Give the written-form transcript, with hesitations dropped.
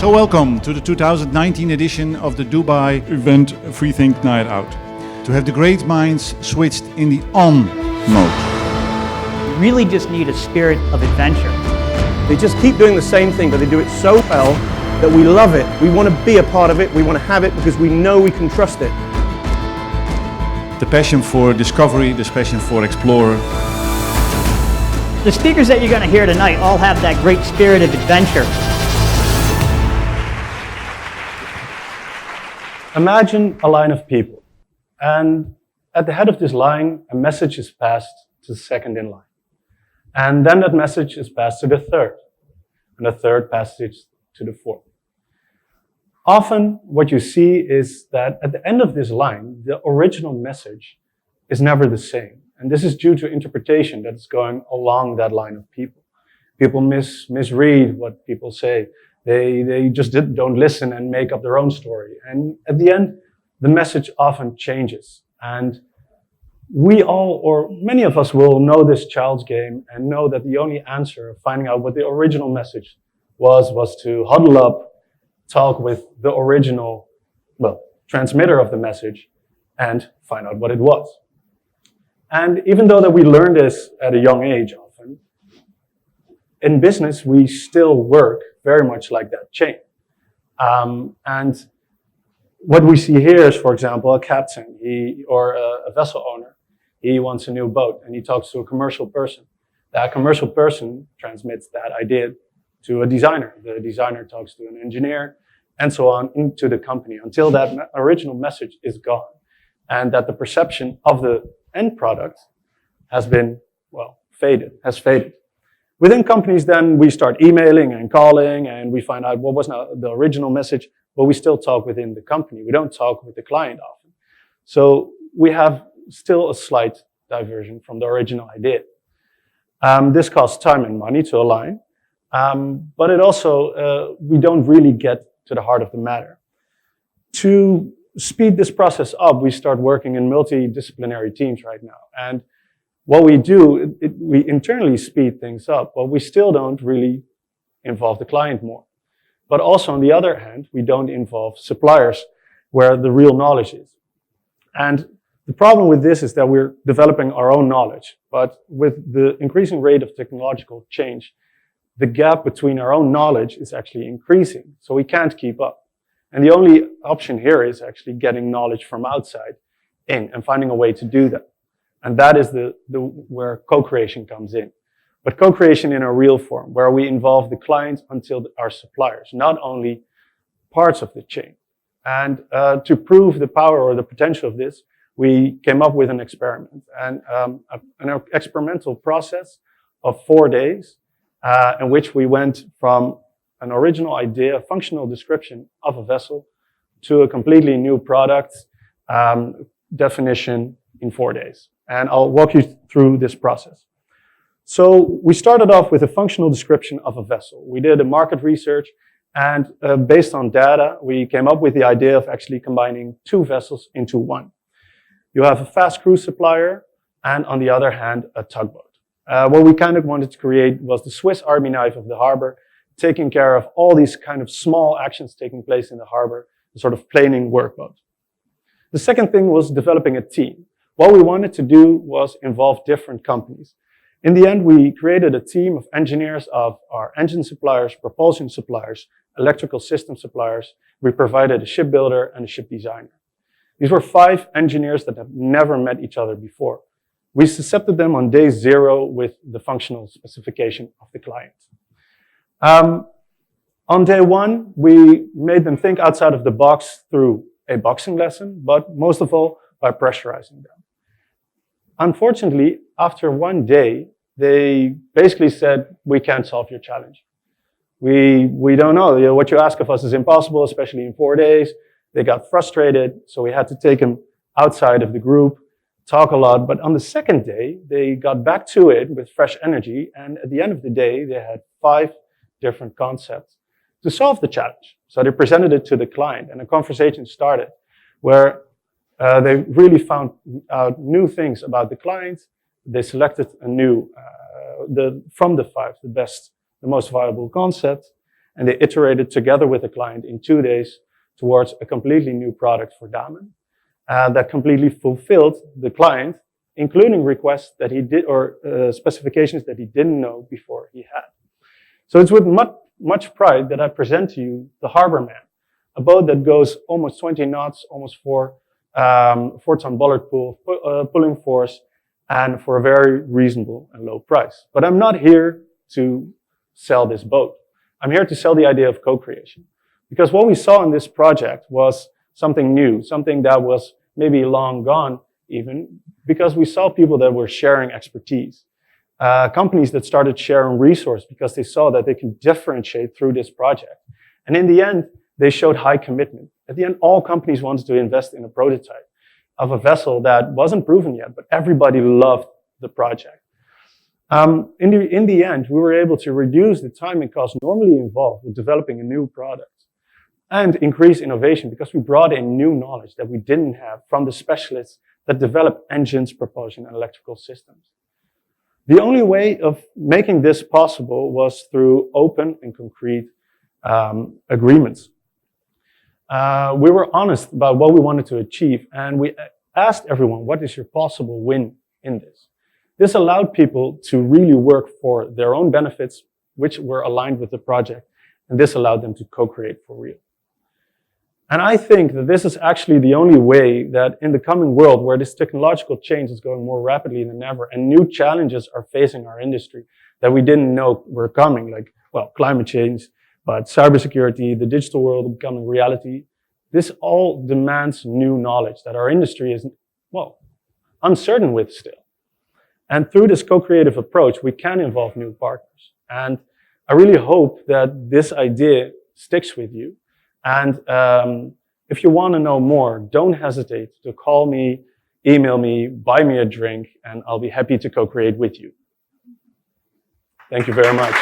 So welcome to the 2019 edition of the Dubai event VriThink's Night Out. To have the great minds switched in the on mode. You really just need a spirit of adventure. They just keep doing the same thing, but they do it so well that we love it. We want to be a part of it. We want to have it because we know we can trust it. The passion for discovery, the passion for explorer. The speakers that you're going to hear tonight all have that great spirit of adventure. Imagine a line of people, and at the head of this line, a message is passed to the second in line. And then that message is passed to the third, and the third passes to the fourth. Often what you see is that at the end of this line, the original message is never the same. And this is due to interpretation that is going along that line of people. People misread what people say. They just don't listen and make up their own story. And at the end, the message often changes. And we all, or many of us, will know this child's game and know that the only answer of finding out what the original message was to huddle up, talk with the original, transmitter of the message and find out what it was. And even though that we learn this at a young age often, in business, we still work very much like that chain. And what we see here is, for example, a captain or a vessel owner. He wants a new boat and he talks to a commercial person. That commercial person transmits that idea to a designer. The designer talks to an engineer and so on into the company until that original message is gone and that the perception of the end product has been, has faded. Within companies, then we start emailing and calling and we find out what was not the original message, but we still talk within the company. We don't talk with the client often. So we have still a slight diversion from the original idea. This costs time and money to align, but it also, we don't really get to the heart of the matter. To speed this process up, we start working in multidisciplinary teams right now. And what we do, we internally speed things up, but we still don't really involve the client more. But also, on the other hand, we don't involve suppliers where the real knowledge is. And the problem with this is that we're developing our own knowledge, but with the increasing rate of technological change, the gap between our own knowledge is actually increasing, so we can't keep up. And the only option here is actually getting knowledge from outside in and finding a way to do that. And that is where co-creation comes in. But co-creation in a real form, where we involve the client until our suppliers, not only parts of the chain. And to prove the power or the potential of this, we came up with an experiment, and an experimental process of 4 days, in which we went from an original idea, a functional description of a vessel, to a completely new product definition in 4 days. And I'll walk you through this process. So we started off with a functional description of a vessel. We did a market research, and based on data, we came up with the idea of actually combining 2 vessels into one. You have a fast cruise supplier, and on the other hand, a tugboat. What we kind of wanted to create was the Swiss Army knife of the harbor, taking care of all these kind of small actions taking place in the harbor, a sort of planing workboat. The second thing was developing a team. What we wanted to do was involve different companies. In the end, we created a team of engineers of our engine suppliers, propulsion suppliers, electrical system suppliers. We provided a shipbuilder and a ship designer. These were 5 engineers that have never met each other before. We accepted them on day 0 with the functional specification of the client. On day 1, we made them think outside of the box through a boxing lesson, but most of all, by pressurizing them. Unfortunately, after 1 day, they basically said, we can't solve your challenge. We don't know. What you ask of us is impossible, especially in 4 days. They got frustrated, so we had to take them outside of the group, talk a lot. But on the second day, they got back to it with fresh energy. And at the end of the day, they had 5 different concepts to solve the challenge. So they presented it to the client, and a conversation started where they really found out new things about the client. They selected a new, from the 5, the most viable concept. and they iterated together with the client in 2 days towards a completely new product for Damen that completely fulfilled the client, including requests that he did or specifications that he didn't know before he had. So it's with much pride that I present to you the Harborman, a boat that goes almost 20 knots, almost 4-ton bollard pull, pulling force, and for a very reasonable and low price. But I'm not here to sell this boat. I'm here to sell the idea of co-creation. Because what we saw in this project was something new, something that was maybe long gone even, because we saw people that were sharing expertise. Companies that started sharing resources because they saw that they can differentiate through this project. And in the end, they showed high commitment. At the end, all companies wanted to invest in a prototype of a vessel that wasn't proven yet, but everybody loved the project. In the end, we were able to reduce the time and cost normally involved with developing a new product and increase innovation because we brought in new knowledge that we didn't have from the specialists that develop engines, propulsion, and electrical systems. The only way of making this possible was through open and concrete agreements. We were honest about what we wanted to achieve, and we asked everyone, what is your possible win in this? This allowed people to really work for their own benefits, which were aligned with the project, and this allowed them to co-create for real. And I think that this is actually the only way that in the coming world where this technological change is going more rapidly than ever and new challenges are facing our industry that we didn't know were coming, like, well, climate change, but cybersecurity, the digital world becoming reality, this all demands new knowledge that our industry is, well, uncertain with still. And through this co-creative approach, we can involve new partners. And I really hope that this idea sticks with you. And if you want to know more, don't hesitate to call me, email me, buy me a drink, and I'll be happy to co-create with you. Thank you very much.